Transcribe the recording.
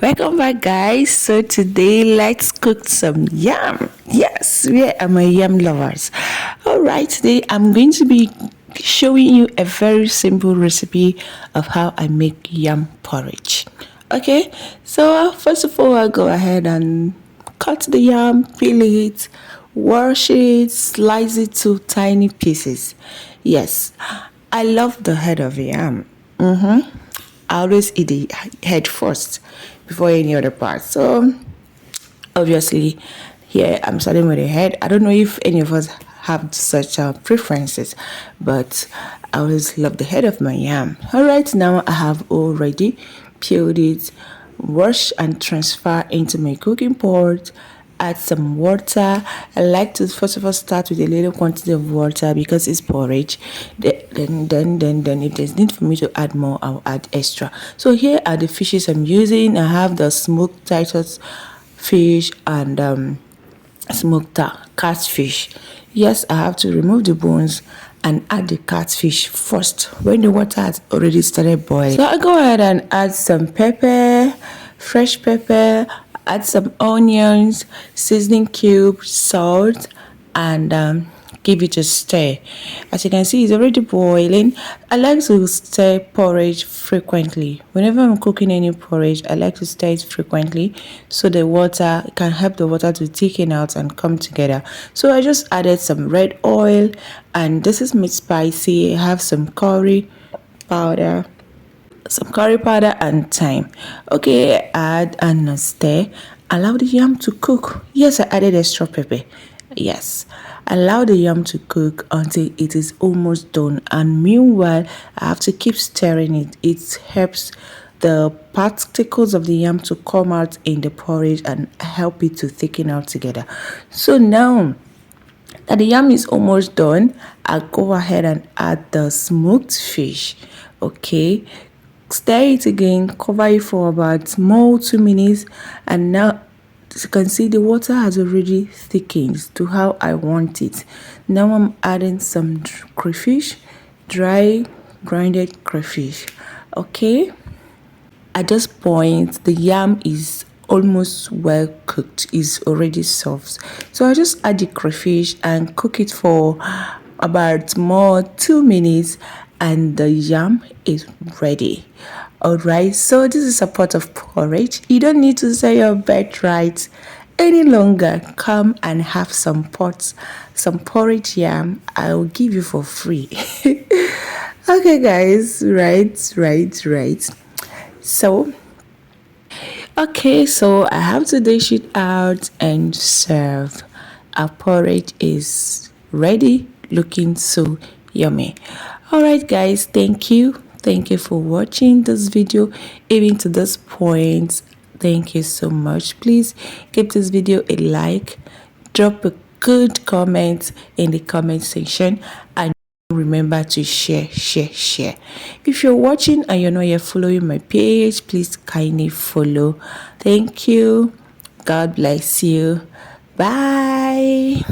Welcome back, guys. So today let's cook some yam. Yes, we are my yam lovers. All right, today I'm going to be showing you a very simple recipe of how I make yam porridge. Okay, so first of all, I'll go ahead and cut the yam, peel it, wash it, slice it to tiny pieces. Yes, I love the head of yam. I always eat the head first before any other part. So obviously here I'm starting with the head. I don't know if any of us have such preferences, but I always love the head of my yam. All right, now I have already peeled it, wash and transfer into my cooking pot. Add some water. I like to first of all start with a little quantity of water because it's porridge. Then if there's need for me to add more, I'll add extra. So here are the fishes I'm using. I have the smoked Titus fish and smoked catfish. Yes, I have to remove the bones and add the catfish first when the water has already started boiling. So I go ahead and add some pepper, fresh pepper, add some onions, seasoning cube, salt, and give it a stir. As you can see, it's already boiling. I like to stir porridge frequently. Whenever I'm cooking any porridge, I like to stir it frequently so the water can help the water to thicken out and come together. So I just added some red oil, and this is made spicy. I have some powder curry powder and thyme. Okay, add and stir. Allow the yam to cook. Yes, I added extra pepper. Yes, allow the yam to cook until it is almost done, and meanwhile I have to keep stirring it. It helps the particles of the yam to come out in the porridge and help it to thicken out together. So now that the yam is almost done, I'll go ahead and add the smoked fish. Okay, stir it again, cover it for about more 2 minutes, and now as you can see the water has already thickened to how I want it. Now I'm adding some crayfish, dry grinded crayfish. Okay, at this point the yam is almost well cooked, is already soft, so I just add the crayfish and cook it for about more 2 minutes, and the yam is ready. All right, so this is a pot of porridge. You don't need to say your bed right any longer. Come and have some porridge yam. I'll give you for free. Okay, guys, right. So okay, so I have to dish it out and serve. Our porridge is ready, looking so yummy. All right, guys, thank you for watching this video even to this point. Thank you so much. Please give this video a like, drop a good comment in the comment section, and remember to share. If you're watching and you're not yet following my page, please kindly follow. Thank you. God bless you. Bye.